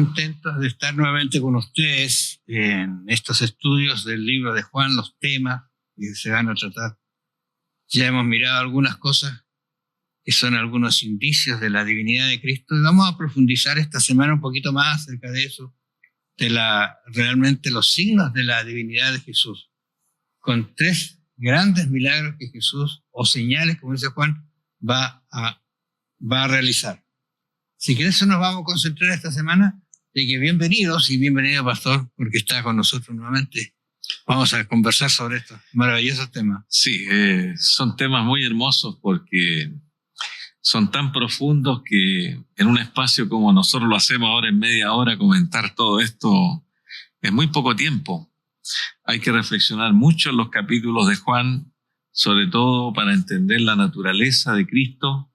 contentos de estar nuevamente con ustedes en estos estudios del libro de Juan, los temas que se van a tratar. Ya hemos mirado algunas cosas que son algunos indicios de la divinidad de Cristo y vamos a profundizar esta semana un poquito más acerca de eso, de realmente los signos de la divinidad de Jesús, con 3 grandes milagros que Jesús, o señales, como dice Juan, va a realizar. Si querés, nos vamos a concentrar esta semana de que bienvenidos y bienvenido, pastor, porque está con nosotros nuevamente. Vamos a conversar sobre estos maravillosos temas. Sí, son temas muy hermosos porque son tan profundos que en un espacio como nosotros lo hacemos ahora en media hora, comentar todo esto es muy poco tiempo. Hay que reflexionar mucho en los capítulos de Juan, sobre todo para entender la naturaleza de Cristo,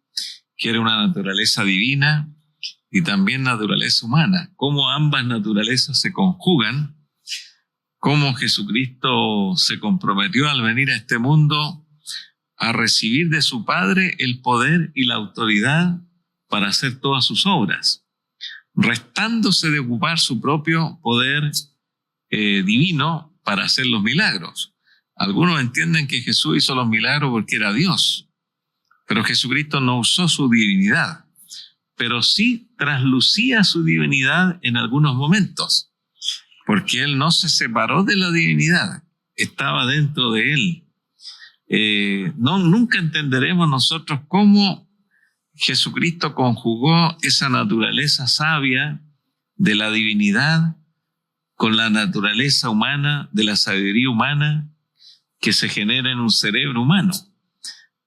que era una naturaleza divina y también naturaleza humana, cómo ambas naturalezas se conjugan, cómo Jesucristo se comprometió al venir a este mundo a recibir de su Padre el poder y la autoridad para hacer todas sus obras, restándose de ocupar su propio poder divino para hacer los milagros. Algunos entienden que Jesús hizo los milagros porque era Dios, pero Jesucristo no usó su divinidad, pero sí traslucía su divinidad en algunos momentos, porque Él no se separó de la divinidad, estaba dentro de Él. Nunca entenderemos nosotros cómo Jesucristo conjugó esa naturaleza sabia de la divinidad con la naturaleza humana, de la sabiduría humana que se genera en un cerebro humano.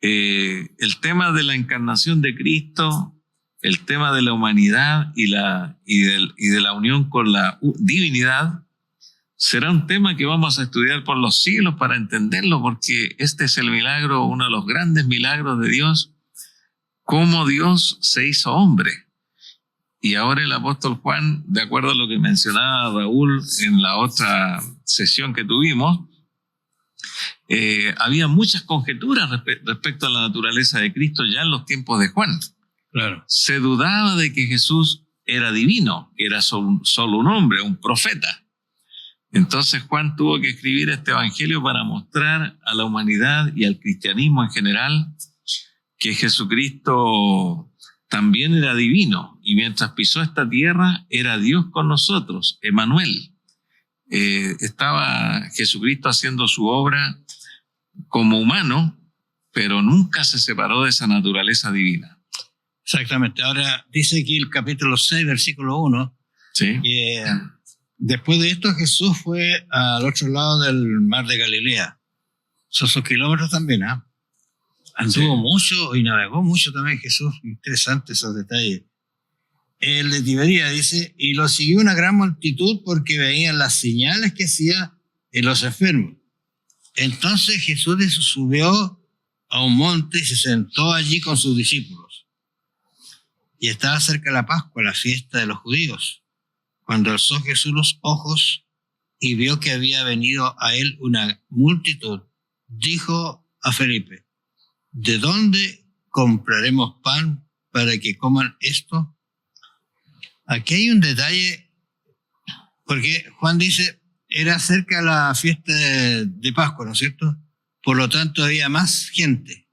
El tema de la encarnación de Cristo, el tema de la humanidad y de la unión con la divinidad, será un tema que vamos a estudiar por los siglos para entenderlo, porque este es el milagro, uno de los grandes milagros de Dios, cómo Dios se hizo hombre. Y ahora el apóstol Juan, de acuerdo a lo que mencionaba Raúl en la otra sesión que tuvimos, había muchas conjeturas respecto a la naturaleza de Cristo ya en los tiempos de Juan. Claro. Se dudaba de que Jesús era divino, que era solo un hombre, un profeta. Entonces Juan tuvo que escribir este evangelio para mostrar a la humanidad y al cristianismo en general que Jesucristo también era divino y mientras pisó esta tierra era Dios con nosotros, Emmanuel. Estaba Jesucristo haciendo su obra como humano, pero nunca se separó de esa naturaleza divina. Exactamente. Ahora dice aquí el capítulo 6, versículo 1, ¿sí? Que después de esto Jesús fue al otro lado del mar de Galilea. Esos kilómetros también, ¿ah? Anduvo mucho y navegó mucho también Jesús. Interesante esos detalles. El de Tiberías dice, y lo siguió una gran multitud porque veían las señales que hacía en los enfermos. Entonces Jesús subió a un monte y se sentó allí con sus discípulos. Y estaba cerca de la Pascua, la fiesta de los judíos. Cuando alzó Jesús los ojos y vio que había venido a él una multitud, dijo a Felipe, ¿de dónde compraremos pan para que coman esto? Aquí hay un detalle, porque Juan dice, era cerca de la fiesta de Pascua, ¿no es cierto? Por lo tanto, había más gente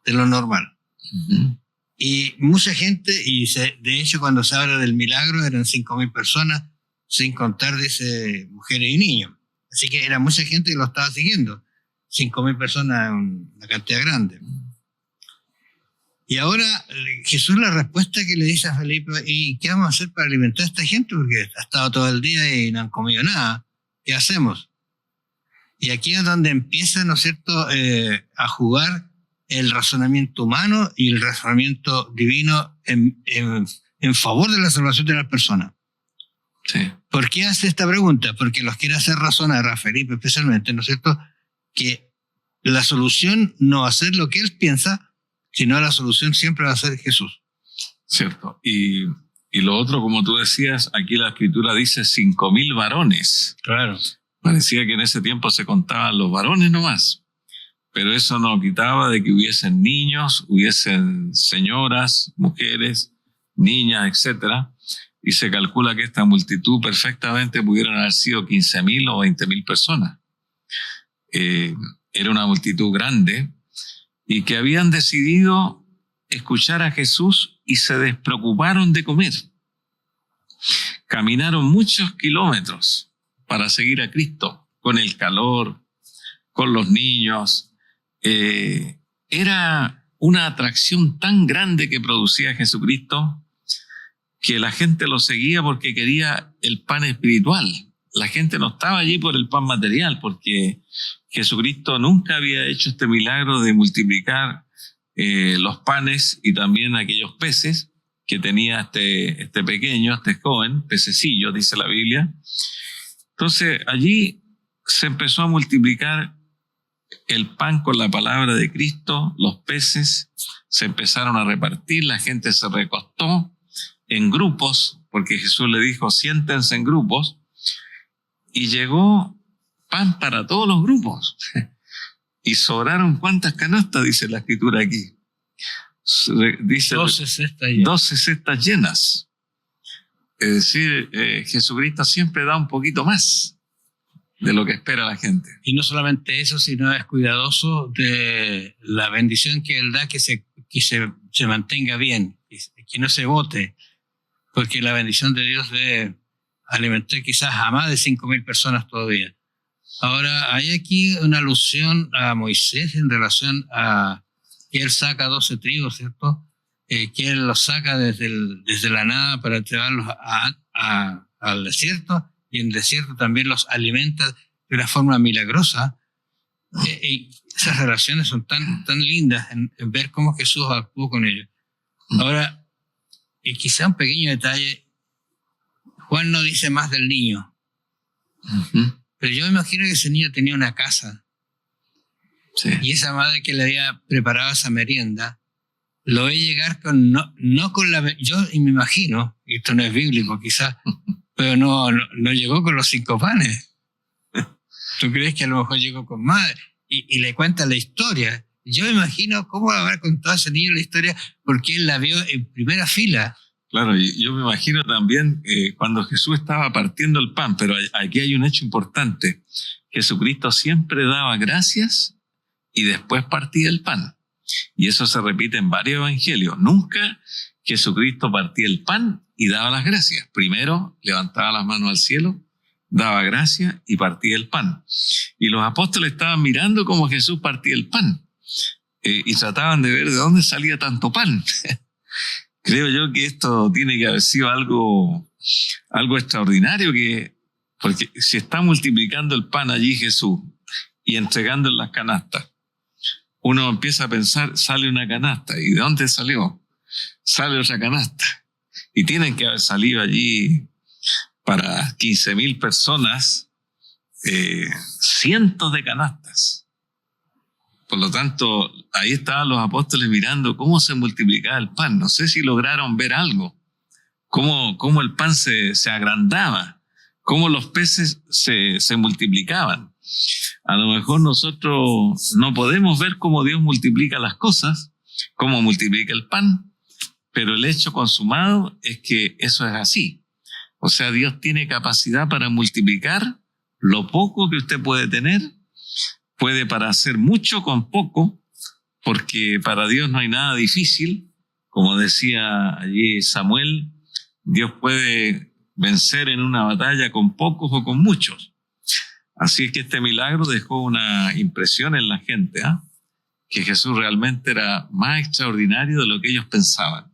de lo normal. Uh-huh. Y mucha gente, de hecho, cuando se habla del milagro, eran 5.000 personas, sin contar, dice, mujeres y niños. Así que era mucha gente que lo estaba siguiendo. 5.000 personas es una cantidad grande. Y ahora Jesús, la respuesta que le dice a Felipe, ¿y qué vamos a hacer para alimentar a esta gente? Porque ha estado todo el día y no han comido nada. ¿Qué hacemos? Y aquí es donde empieza, ¿no es cierto?, a jugar el razonamiento humano y el razonamiento divino en favor de la salvación de las personas. Sí. ¿Por qué hace esta pregunta? Porque los quiere hacer razonar a Felipe especialmente, ¿no es cierto?, que la solución no va a ser lo que él piensa, sino la solución siempre va a ser Jesús. Cierto. Y lo otro, como tú decías, aquí la Escritura dice 5.000 varones. Claro. Parecía que en ese tiempo se contaban los varones nomás. Pero eso no quitaba de que hubiesen niños, hubiesen señoras, mujeres, niñas, etc. y se calcula que esta multitud perfectamente pudieron haber sido 15.000 o 20.000 personas. Era una multitud grande y que habían decidido escuchar a Jesús y se despreocuparon de comer. Caminaron muchos kilómetros para seguir a Cristo, con el calor, con los niños. Era una atracción tan grande que producía Jesucristo que la gente lo seguía porque quería el pan espiritual. La gente no estaba allí por el pan material, porque Jesucristo nunca había hecho este milagro de multiplicar los panes y también aquellos peces que tenía este pequeño, este joven, pececillo, dice la Biblia. Entonces allí se empezó a multiplicar el pan con la palabra de Cristo, los peces se empezaron a repartir, la gente se recostó en grupos, porque Jesús le dijo, siéntense en grupos, y llegó pan para todos los grupos. Y sobraron, ¿cuántas canastas? Dice la Escritura aquí. Dice 12 cestas llenas. 12 cestas llenas. Es decir, Jesucristo siempre da un poquito más de lo que espera la gente. Y no solamente eso, sino es cuidadoso de la bendición que Él da, que se mantenga bien, que no se bote, porque la bendición de Dios debe alimentar quizás a más de 5.000 personas todavía. Ahora, hay aquí una alusión a Moisés en relación a que él saca 12 trigos, ¿cierto? Que él los saca desde la nada para llevarlos al desierto, y en el desierto también los alimenta de una forma milagrosa. Y esas relaciones son tan lindas en ver cómo Jesús actuó con ellos. Ahora, y quizá un pequeño detalle, Juan no dice más del niño. Uh-huh. Pero yo me imagino que ese niño tenía una casa. Sí. Y esa madre que le había preparado esa merienda, lo ve llegar con, no con la... Yo me imagino, y esto no es bíblico quizás, pero no llegó con los 5 panes. ¿Tú crees que a lo mejor llegó con más? Y le cuenta la historia. Yo me imagino cómo habrá contado ese niño la historia, porque él la vio en primera fila. Claro, y yo me imagino también cuando Jesús estaba partiendo el pan, pero aquí hay un hecho importante. Jesucristo siempre daba gracias y después partía el pan. Y eso se repite en varios evangelios. Nunca Jesucristo partía el pan y daba las gracias. Primero levantaba las manos al cielo, daba gracias y partía el pan. Y los apóstoles estaban mirando cómo Jesús partía el pan y trataban de ver de dónde salía tanto pan. Creo yo que esto tiene que haber sido algo extraordinario, porque si está multiplicando el pan allí Jesús y entregando en las canastas, uno empieza a pensar, sale una canasta, ¿y de dónde salió? Sale otra canasta. Y tienen que haber salido allí para 15.000 personas, cientos de canastas. Por lo tanto, ahí estaban los apóstoles mirando cómo se multiplicaba el pan. No sé si lograron ver algo, cómo el pan se agrandaba, cómo los peces se multiplicaban. A lo mejor nosotros no podemos ver cómo Dios multiplica las cosas, cómo multiplica el pan, pero el hecho consumado es que eso es así. O sea, Dios tiene capacidad para multiplicar lo poco que usted puede tener, puede para hacer mucho con poco, porque para Dios no hay nada difícil. Como decía allí Samuel, Dios puede vencer en una batalla con pocos o con muchos. Así es que este milagro dejó una impresión en la gente, que Jesús realmente era más extraordinario de lo que ellos pensaban.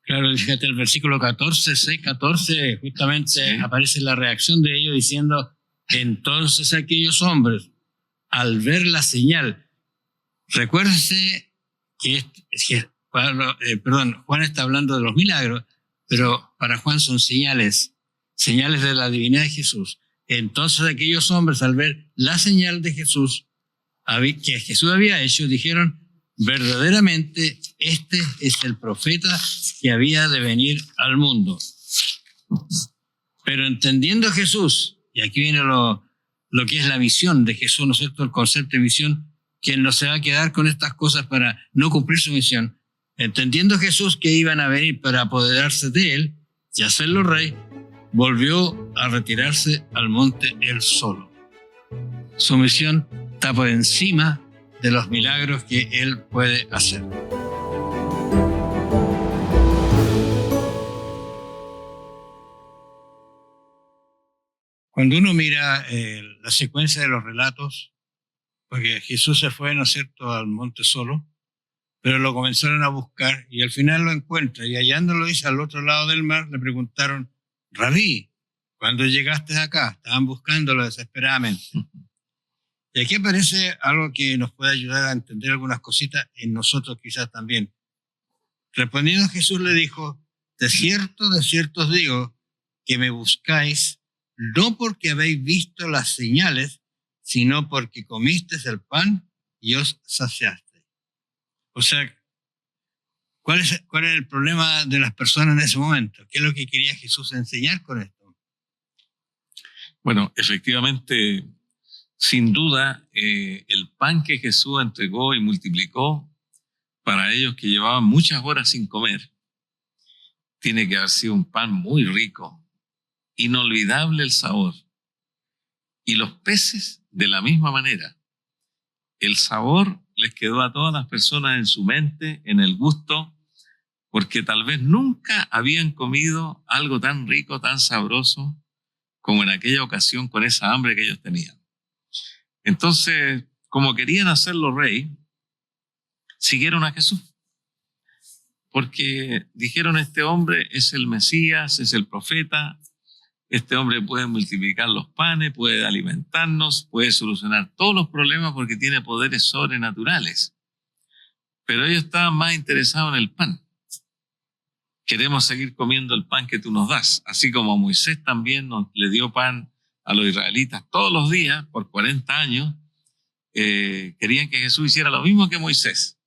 Claro, fíjate el versículo 14, 6-14, justamente sí, aparece la reacción de ellos diciendo, entonces aquellos hombres, al ver la señal, recuérdese que Juan está hablando de los milagros, pero para Juan son señales de la divinidad de Jesús. Entonces aquellos hombres, al ver la señal de Jesús, que Jesús había hecho, dijeron, verdaderamente este es el profeta que había de venir al mundo. Pero entendiendo Jesús, y aquí viene lo que es la misión de Jesús, ¿no es cierto? El concepto de misión, que él no se va a quedar con estas cosas para no cumplir su misión. Entendiendo Jesús que iban a venir para apoderarse de él, y hacerlo rey, volvió a retirarse al monte él solo. Su misión está por encima de los milagros que él puede hacer. Cuando uno mira la secuencia de los relatos, porque Jesús se fue, ¿no es cierto?, al monte solo, pero lo comenzaron a buscar y al final lo encuentra, y hallándolo dice al otro lado del mar, le preguntaron: Rabí, ¿cuándo llegaste acá? Estaban buscándolo desesperadamente. Y aquí aparece algo que nos puede ayudar a entender algunas cositas en nosotros quizás también. Respondiendo Jesús le dijo: de cierto os digo que me buscáis, no porque habéis visto las señales, sino porque comisteis el pan y os saciasteis. O sea, ¿cuál es el problema de las personas en ese momento? ¿Qué es lo que quería Jesús enseñar con esto? Bueno, efectivamente, sin duda, el pan que Jesús entregó y multiplicó para ellos que llevaban muchas horas sin comer, tiene que haber sido un pan muy rico, inolvidable el sabor. Y los peces, de la misma manera. El sabor les quedó a todas las personas en su mente, en el gusto, porque tal vez nunca habían comido algo tan rico, tan sabroso, como en aquella ocasión con esa hambre que ellos tenían. Entonces, como querían hacerlo rey, siguieron a Jesús. Porque dijeron: este hombre es el Mesías, es el profeta, este hombre puede multiplicar los panes, puede alimentarnos, puede solucionar todos los problemas porque tiene poderes sobrenaturales. Pero ellos estaban más interesados en el pan. Queremos seguir comiendo el pan que tú nos das, así como Moisés también le dio pan a los israelitas todos los días por 40 años. Querían que Jesús hiciera lo mismo que Moisés.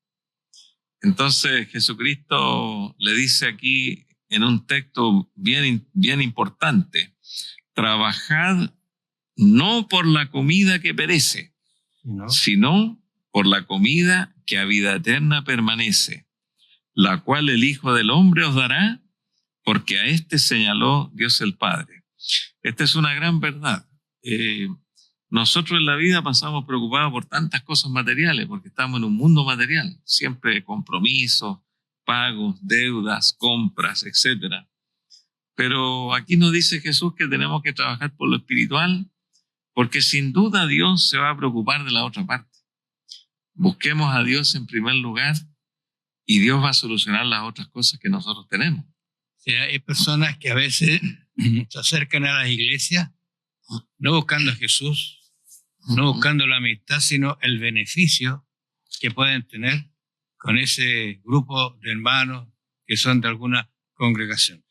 Entonces Jesucristo le dice aquí en un texto bien importante: trabajad no por la comida que perece, sino por la comida que a vida eterna permanece, la cual el Hijo del Hombre os dará, porque a este señaló Dios el Padre. Esta es una gran verdad. Nosotros en la vida pasamos preocupados por tantas cosas materiales, porque estamos en un mundo material, siempre compromisos, pagos, deudas, compras, etc. Pero aquí nos dice Jesús que tenemos que trabajar por lo espiritual, porque sin duda Dios se va a preocupar de la otra parte. Busquemos a Dios en primer lugar y Dios va a solucionar las otras cosas que nosotros tenemos. Sí, hay personas que a veces se acercan a las iglesias no buscando a Jesús, no buscando la amistad, sino el beneficio que pueden tener con ese grupo de hermanos que son de alguna congregación.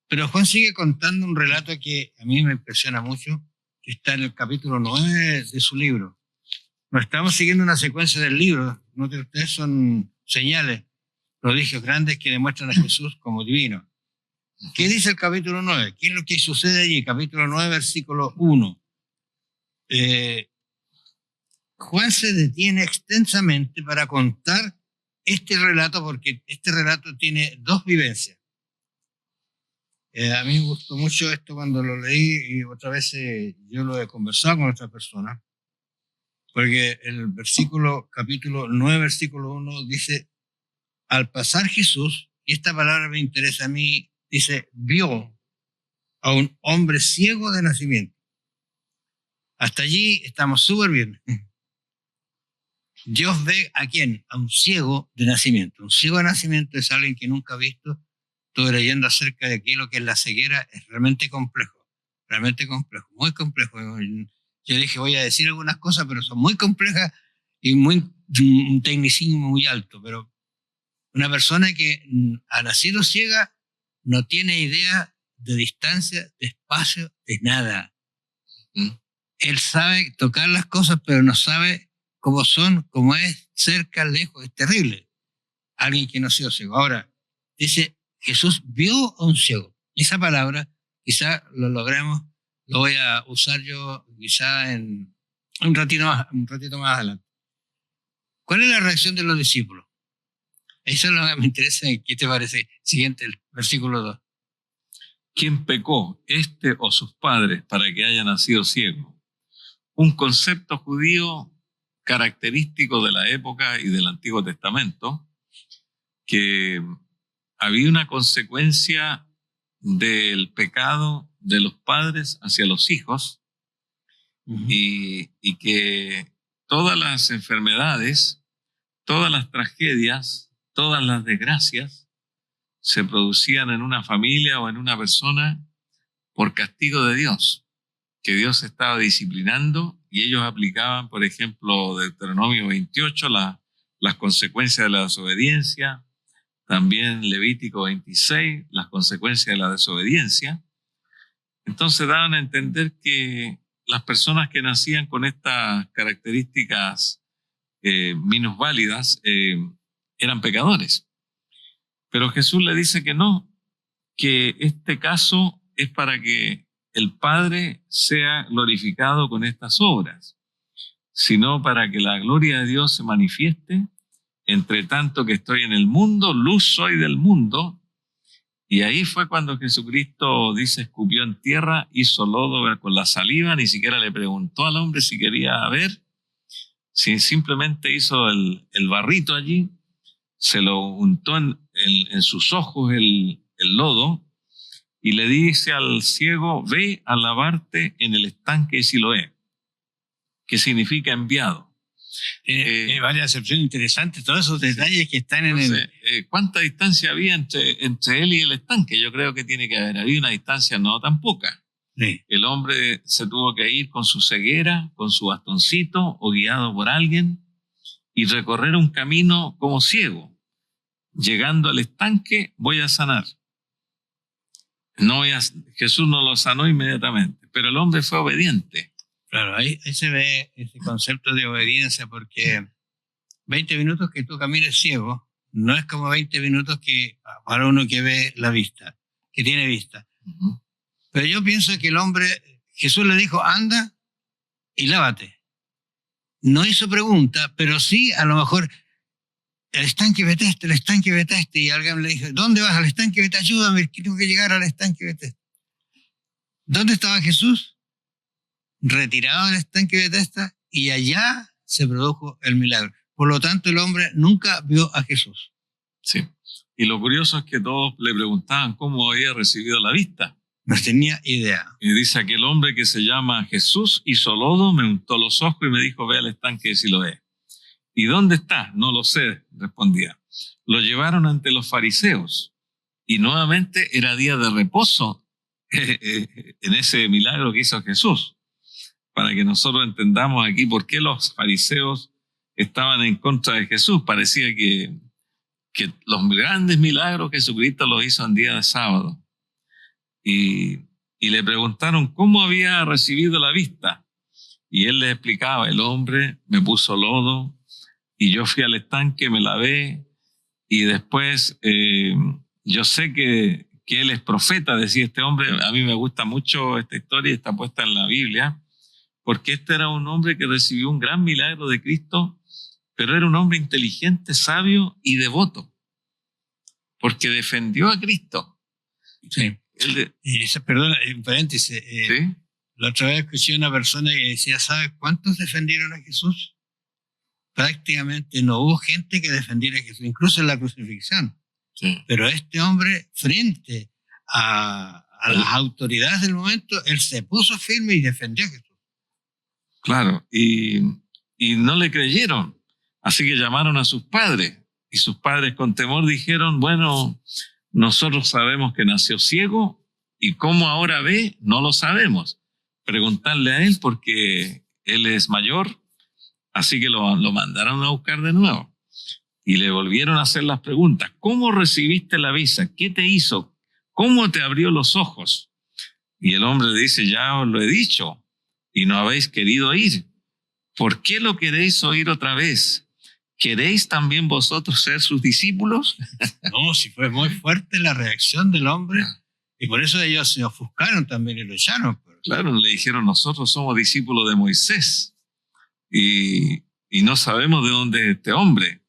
Pero Juan sigue contando un relato que a mí me impresiona mucho, que está en el capítulo 9 de su libro. No estamos siguiendo una secuencia del libro, no que ustedes son señales, prodigios grandes que demuestran a Jesús como divino. ¿Qué dice el capítulo 9? ¿Qué es lo que sucede allí? Capítulo 9, versículo 1. Juan se detiene extensamente para contar este relato, porque este relato tiene dos vivencias. A mí me gustó mucho esto cuando lo leí, y otra vez yo lo he conversado con otra persona, porque el capítulo 9, versículo 1 dice: al pasar Jesús, y esta palabra me interesa a mí, dice, vio a un hombre ciego de nacimiento. Hasta allí estamos súper bien. Dios ve ¿a quién? A un ciego de nacimiento. Un ciego de nacimiento es alguien que nunca ha visto. Estuve leyendo acerca de aquí lo que es la ceguera, es realmente complejo, muy complejo. Yo dije, voy a decir algunas cosas, pero son muy complejas y un tecnicismo muy alto. Pero una persona que ha nacido ciega no tiene idea de distancia, de espacio, de nada. Él sabe tocar las cosas, pero no sabe cómo son, cómo es, cerca, lejos. Es terrible. Alguien que no ha sido ciego. Ahora, dice, Jesús vio a un ciego. Esa palabra, quizá lo logremos, lo voy a usar yo quizá en un ratito más adelante. ¿Cuál es la reacción de los discípulos? Eso es lo que me interesa. ¿Qué te parece? Siguiente, el versículo 2. ¿quién pecó, este o sus padres, para que haya nacido ciego? Un concepto judío característico de la época y del Antiguo Testamento, que había una consecuencia del pecado de los padres hacia los hijos, y que todas las enfermedades, todas las tragedias, todas las desgracias se producían en una familia o en una persona por castigo de Dios, que Dios estaba disciplinando, y ellos aplicaban, por ejemplo, Deuteronomio 28, las consecuencias de la desobediencia, también Levítico 26, las consecuencias de la desobediencia. Entonces daban a entender que las personas que nacían con estas características minusválidas eran pecadores. Pero Jesús le dice que no, que este caso es para que el Padre sea glorificado con estas obras, sino para que la gloria de Dios se manifieste. Entre tanto que estoy en el mundo, luz soy del mundo. Y ahí fue cuando Jesucristo, dice, escupió en tierra, hizo lodo con la saliva, ni siquiera le preguntó al hombre si quería ver, simplemente hizo el barrito allí, se lo untó en sus ojos el lodo, y le dice al ciego, ve a lavarte en el estanque de Siloé, que significa enviado. Tiene varias acepciones interesantes, todos esos detalles que están en ¿Cuánta distancia había entre él y el estanque? Yo creo que tiene que haber habido una distancia no tan poca. Sí. El hombre se tuvo que ir con su ceguera, con su bastoncito o guiado por alguien, y recorrer un camino como ciego. Llegando al estanque, voy a sanar. Jesús no lo sanó inmediatamente, pero el hombre fue obediente. Claro, ahí se ve ese concepto de obediencia, porque 20 minutos que tú camines ciego no es como 20 minutos que para uno que ve la vista, que tiene vista. Uh-huh. Pero yo pienso que el hombre, Jesús le dijo, anda y lávate. No hizo pregunta, pero sí a lo mejor el estanque Betesda, y alguien le dijo, ¿dónde vas? Al estanque Betesda, ayúdame, que tengo que llegar al estanque Betesda. ¿Dónde estaba Jesús? Retirado del estanque Betesda, y allá se produjo el milagro. Por lo tanto, el hombre nunca vio a Jesús. Sí. Y lo curioso es que todos le preguntaban cómo había recibido la vista. No tenía idea. Y dice, aquel hombre que se llama Jesús hizo lodo, me untó los ojos y me dijo, ve al estanque de Siloé. ¿Y dónde está? No lo sé, respondía. Lo llevaron ante los fariseos, y nuevamente era día de reposo en ese milagro que hizo Jesús. Para que nosotros entendamos aquí por qué los fariseos estaban en contra de Jesús. Parecía que los grandes milagros Jesucristo los hizo en día de sábado. Y le preguntaron cómo había recibido la vista. Y él les explicaba, el hombre me puso lodo, y yo fui al estanque, me lavé, y después yo sé que él es profeta, decía este hombre. A mí me gusta mucho esta historia, está puesta en la Biblia, porque este era un hombre que recibió un gran milagro de Cristo, pero era un hombre inteligente, sabio y devoto, porque defendió a Cristo. Sí. Perdón, en paréntesis. ¿Sí? La otra vez escuché a una persona que decía, ¿sabes cuántos defendieron a Jesús? Prácticamente no hubo gente que defendiera a Jesús, incluso en la crucifixión. Sí. Pero este hombre, frente a las autoridades del momento, él se puso firme y defendió a Jesús. Claro, y no le creyeron, así que llamaron a sus padres, y sus padres con temor dijeron, bueno, nosotros sabemos que nació ciego, y cómo ahora ve, no lo sabemos. Preguntarle a él, porque él es mayor, así que lo mandaron a buscar de nuevo, y le volvieron a hacer las preguntas. ¿Cómo recibiste la vista? ¿Qué te hizo? ¿Cómo te abrió los ojos? Y el hombre dice, ya os lo he dicho, y no habéis querido oír. ¿Por qué lo queréis oír otra vez? ¿Queréis también vosotros ser sus discípulos? No, si fue muy fuerte la reacción del hombre, y por eso ellos se ofuscaron también y lo echaron. Claro, le dijeron, nosotros somos discípulos de Moisés, y no sabemos de dónde es este hombre.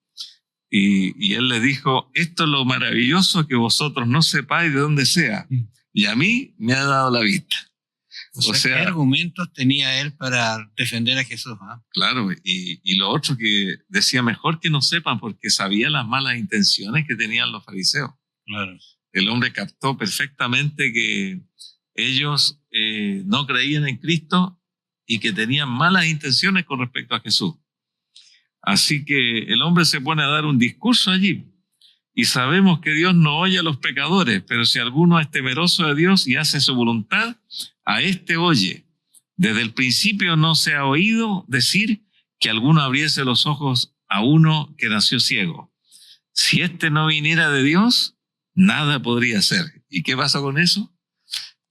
Y él les dijo, esto es lo maravilloso, que vosotros no sepáis de dónde sea. y a mí me ha dado la vista. O sea, ¿qué argumentos tenía él para defender a Jesús? Claro, y lo otro que decía, mejor que no sepan, porque sabía las malas intenciones que tenían los fariseos. Claro. El hombre captó perfectamente que ellos no creían en Cristo y que tenían malas intenciones con respecto a Jesús. Así que el hombre se pone a dar un discurso allí. Y sabemos que Dios no oye a los pecadores, pero si alguno es temeroso de Dios y hace su voluntad, a éste oye. Desde el principio no se ha oído decir que alguno abriese los ojos a uno que nació ciego. Si éste no viniera de Dios, nada podría ser. ¿Y qué pasa con eso?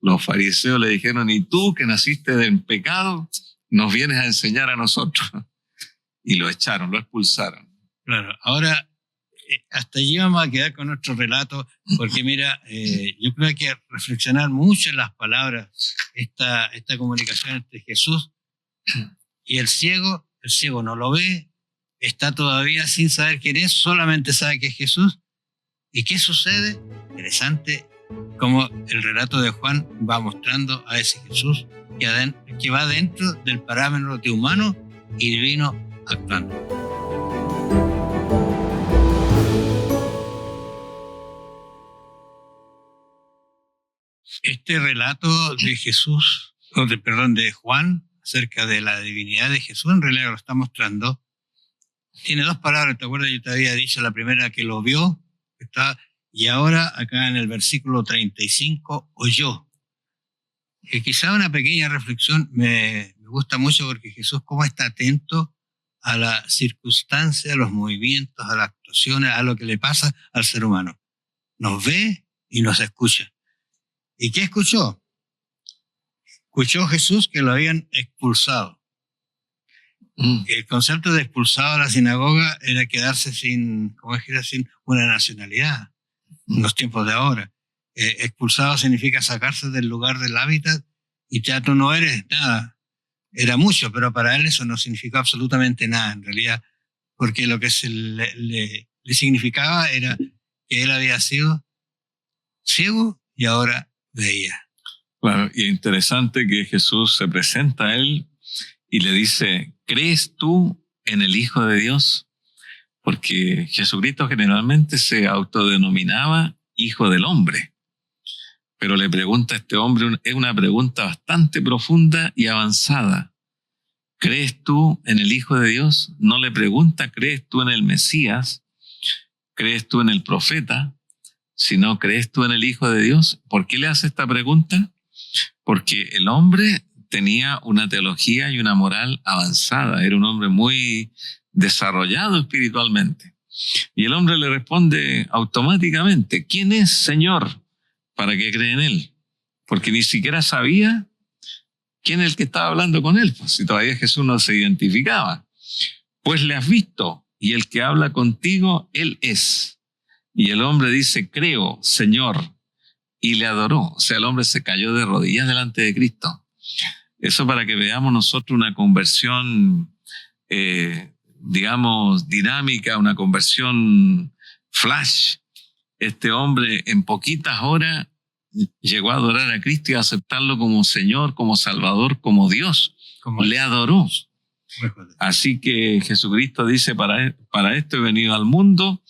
Los fariseos le dijeron, ¿y tú que naciste en pecado, nos vienes a enseñar a nosotros? Y lo echaron, lo expulsaron. Claro, ahora hasta allí vamos a quedar con nuestro relato, porque mira, yo creo que hay que reflexionar mucho en las palabras, esta comunicación entre Jesús y el ciego no lo ve, está todavía sin saber quién es, solamente sabe que es Jesús. ¿Y qué sucede? Interesante como el relato de Juan va mostrando a ese Jesús que va dentro del parámetro de humano y divino actuando. Este relato de Jesús, de Juan, acerca de la divinidad de Jesús, en realidad lo está mostrando. Tiene dos palabras, ¿te acuerdas? Yo te había dicho la primera que lo vio, y ahora acá en el versículo 35, oyó. Quizá una pequeña reflexión me gusta mucho porque Jesús cómo está atento a la circunstancia, a los movimientos, a las actuaciones, a lo que le pasa al ser humano. Nos ve y nos escucha. ¿Y qué escuchó? Escuchó Jesús que lo habían expulsado. El concepto de expulsado a la sinagoga era quedarse sin una nacionalidad en los tiempos de ahora. Expulsado significa sacarse del lugar del hábitat y ya tú no eres nada. Era mucho, pero para él eso no significó absolutamente nada en realidad, porque lo que le significaba era que él había sido ciego y ahora veía. Claro, y interesante que Jesús se presenta a él y le dice, ¿crees tú en el Hijo de Dios? Porque Jesucristo generalmente se autodenominaba Hijo del Hombre. Pero le pregunta a este hombre, es una pregunta bastante profunda y avanzada. ¿Crees tú en el Hijo de Dios? No le pregunta, ¿crees tú en el Mesías? ¿Crees tú en el profeta? Sino, ¿crees tú en el Hijo de Dios? ¿Por qué le hace esta pregunta? Porque el hombre tenía una teología y una moral avanzada, era un hombre muy desarrollado espiritualmente. Y el hombre le responde automáticamente, ¿quién es, Señor, para que cree en él? Porque ni siquiera sabía quién es el que estaba hablando con él, pues si todavía Jesús no se identificaba. Pues le has visto, y el que habla contigo, él es. Y el hombre dice, creo, Señor, y le adoró. O sea, el hombre se cayó de rodillas delante de Cristo. Eso para que veamos nosotros una conversión, digamos, dinámica, una conversión flash. Este hombre en poquitas horas llegó a adorar a Cristo y a aceptarlo como Señor, como Salvador, como Dios. Le adoró. Así que Jesucristo dice, para esto he venido al mundo,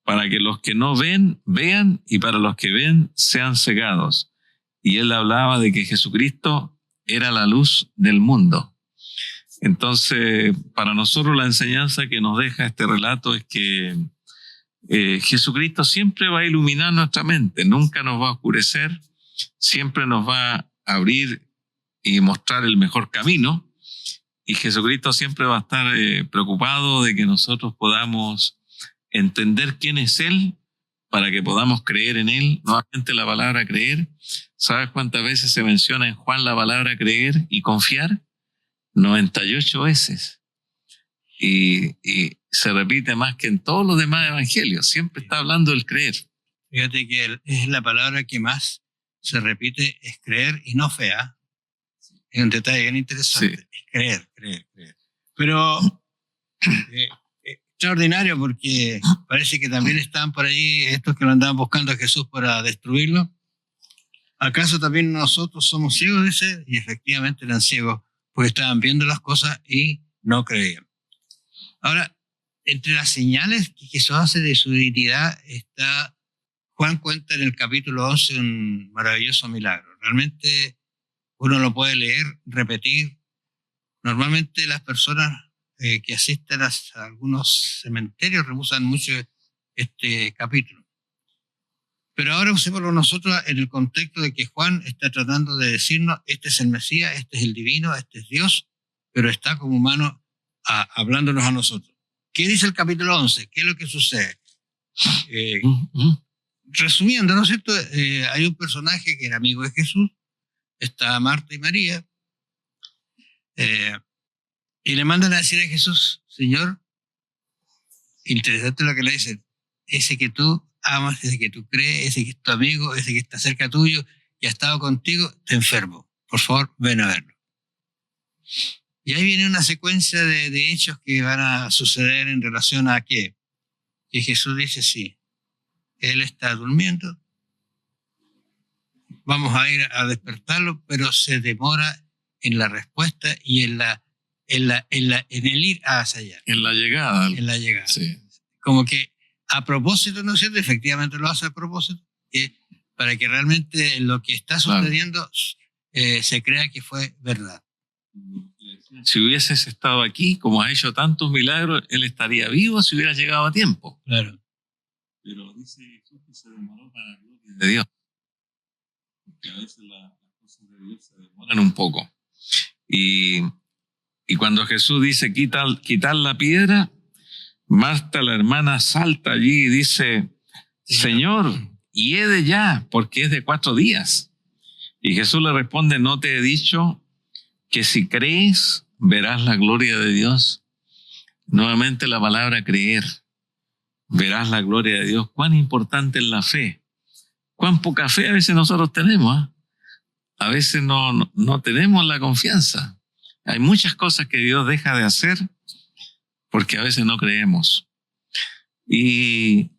para que los que no ven, vean, y para los que ven, sean cegados. Y él hablaba de que Jesucristo era la luz del mundo. Entonces, para nosotros la enseñanza que nos deja este relato es que Jesucristo siempre va a iluminar nuestra mente, nunca nos va a oscurecer, siempre nos va a abrir y mostrar el mejor camino, y Jesucristo siempre va a estar preocupado de que nosotros podamos entender quién es Él para que podamos creer en Él. Nuevamente la palabra creer, ¿sabes cuántas veces se menciona en Juan la palabra creer y confiar? 98 veces. Y se repite más que en todos los demás evangelios. Siempre está hablando del creer. Fíjate que es la palabra que más se repite, es creer y no fe. Es un detalle bien interesante. Sí. Es creer. Pero extraordinario porque parece que también están por allí estos que lo andaban buscando a Jesús para destruirlo. ¿acaso también nosotros somos ciegos? Dice, y efectivamente eran ciegos, porque estaban viendo las cosas y no creían. Ahora, entre las señales que Jesús hace de su divinidad está, Juan cuenta en el capítulo 11 un maravilloso milagro. Realmente uno lo puede leer, repetir. Normalmente las personas que asisten a algunos cementerios rehusan mucho este capítulo. Pero ahora usémoslo nosotros en el contexto de que Juan está tratando de decirnos, este es el Mesías, este es el divino, este es Dios, pero está como humano hablándonos a nosotros. ¿Qué dice el capítulo 11? ¿Qué es lo que sucede? Resumiendo, ¿no es cierto? Hay un personaje que era amigo de Jesús, está Marta y María, y le mandan a decir a Jesús, Señor, interesante lo que le dicen, ese que tú amas, ese que tú crees, ese que es tu amigo, ese que está cerca tuyo y ha estado contigo, está enfermo. Por favor, ven a verlo. Y ahí viene una secuencia de hechos que van a suceder en relación a qué. Y Jesús dice, sí, él está durmiendo, vamos a ir a despertarlo, pero se demora en la respuesta y en el ir hacia allá. En la llegada. En la llegada. Sí. Como que a propósito, ¿no es cierto? Efectivamente lo hace a propósito, para que realmente lo que está sucediendo se crea que fue verdad. Si hubieses estado aquí, como ha hecho tantos milagros, él estaría vivo si hubiera llegado a tiempo. Claro. Pero dice Jesús que se demoró para la gloria de Dios. Porque a veces las cosas de Dios se demoran un poco. Y cuando Jesús dice quitar la piedra, Marta, la hermana, salta allí y dice, Señor, hiede ya, porque es de 4 días. Y Jesús le responde, ¿no te he dicho que si crees, verás la gloria de Dios? Nuevamente la palabra creer. Verás la gloria de Dios. Cuán importante es la fe. Cuán poca fe a veces nosotros tenemos. A veces no tenemos la confianza. Hay muchas cosas que Dios deja de hacer porque a veces no creemos. Y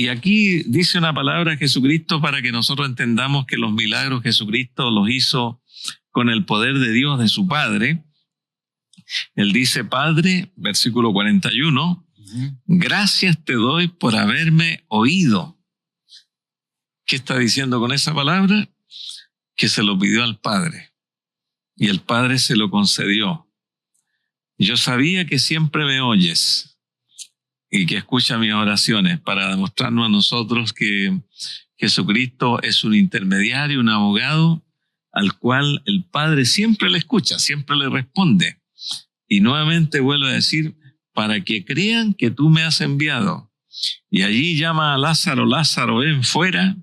aquí dice una palabra Jesucristo para que nosotros entendamos que los milagros Jesucristo los hizo con el poder de Dios, de su Padre. Él dice, Padre, versículo 41, gracias te doy por haberme oído. ¿Qué está diciendo con esa palabra? Que se lo pidió al Padre y el Padre se lo concedió. Yo sabía que siempre me oyes y que escuchas mis oraciones para demostrarnos a nosotros que Jesucristo es un intermediario, un abogado al cual el Padre siempre le escucha, siempre le responde. Y nuevamente vuelvo a decir, para que crean que tú me has enviado. Y allí llama a Lázaro, Lázaro, ven fuera.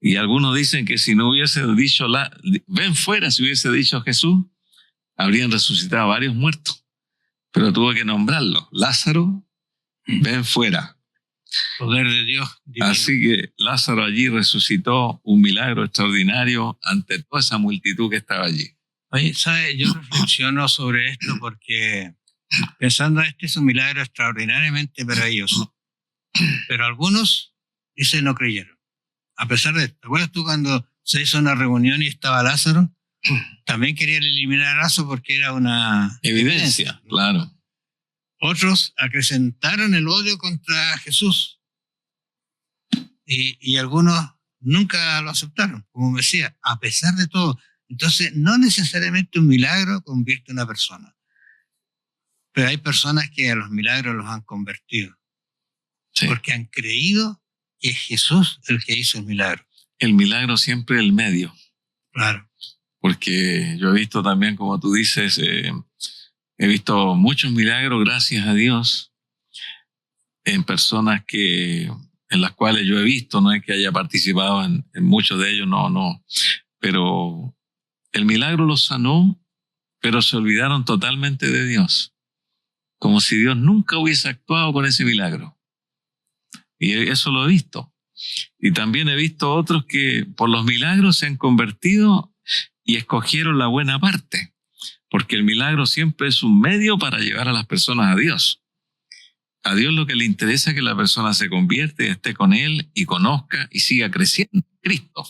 Y algunos dicen que si no hubiese dicho, ven fuera, si hubiese dicho Jesús, habrían resucitado varios muertos. Pero tuvo que nombrarlo. Lázaro, ven fuera. Poder de Dios divino. Así que Lázaro allí resucitó, un milagro extraordinario ante toda esa multitud que estaba allí. Oye, ¿sabes? Yo reflexiono sobre esto porque pensando, este es un milagro extraordinariamente maravilloso. Pero algunos dicen no creyeron. A pesar de esto, ¿te acuerdas tú cuando se hizo una reunión y estaba Lázaro? También querían eliminar a Lázaro porque era una evidencia, claro. Otros acrecentaron el odio contra Jesús y algunos nunca lo aceptaron como Mesías, a pesar de todo. Entonces, no necesariamente un milagro convierte a una persona, pero hay personas que a los milagros los han convertido, porque han creído que es Jesús el que hizo el milagro. El milagro siempre es el medio. Claro. Porque yo he visto también, como tú dices, he visto muchos milagros, gracias a Dios, en personas en las cuales yo he visto, no es que haya participado en muchos de ellos, no, pero el milagro los sanó, pero se olvidaron totalmente de Dios, como si Dios nunca hubiese actuado con ese milagro. Y eso lo he visto. Y también he visto otros que por los milagros se han convertido y escogieron la buena parte. Porque el milagro siempre es un medio para llevar a las personas a Dios. A Dios lo que le interesa es que la persona se convierta y esté con Él y conozca y siga creciendo en Cristo.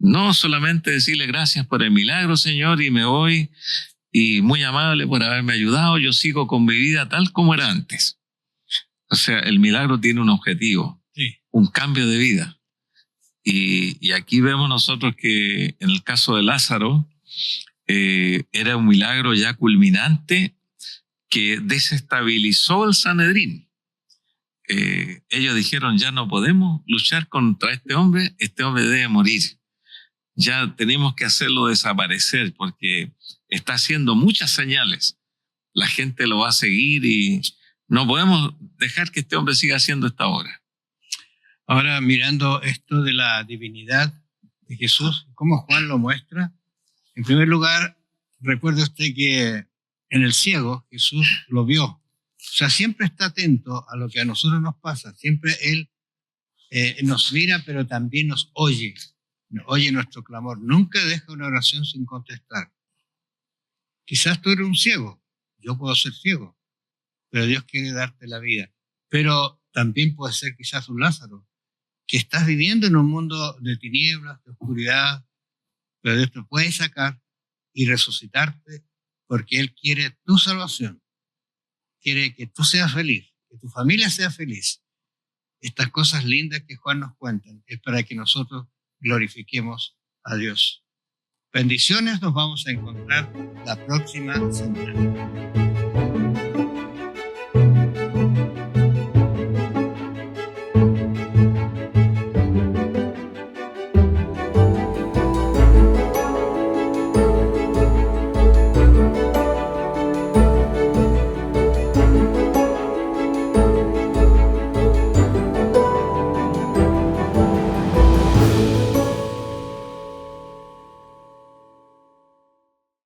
No solamente decirle gracias por el milagro, Señor, y me voy, y muy amable por haberme ayudado, yo sigo con mi vida tal como era antes. O sea, el milagro tiene un objetivo, Sí. un cambio de vida. Y aquí vemos nosotros que en el caso de Lázaro, era un milagro ya culminante que desestabilizó el Sanedrín. Ellos dijeron, ya no podemos luchar contra este hombre debe morir. Ya tenemos que hacerlo desaparecer porque está haciendo muchas señales. La gente lo va a seguir y no podemos dejar que este hombre siga haciendo esta obra. Ahora, mirando esto de la divinidad de Jesús, cómo Juan lo muestra, en primer lugar, recuerde usted que en el ciego Jesús lo vio. O sea, siempre está atento a lo que a nosotros nos pasa. Siempre Él nos mira, pero también nos oye. Oye nuestro clamor. Nunca deja una oración sin contestar. Quizás tú eres un ciego. Yo puedo ser ciego. Pero Dios quiere darte la vida. Pero también puede ser quizás un Lázaro, que estás viviendo en un mundo de tinieblas, de oscuridad, pero Dios te puede sacar y resucitarte porque Él quiere tu salvación. Quiere que tú seas feliz, que tu familia sea feliz. Estas cosas lindas que Juan nos cuenta es para que nosotros glorifiquemos a Dios. Bendiciones, nos vamos a encontrar la próxima semana.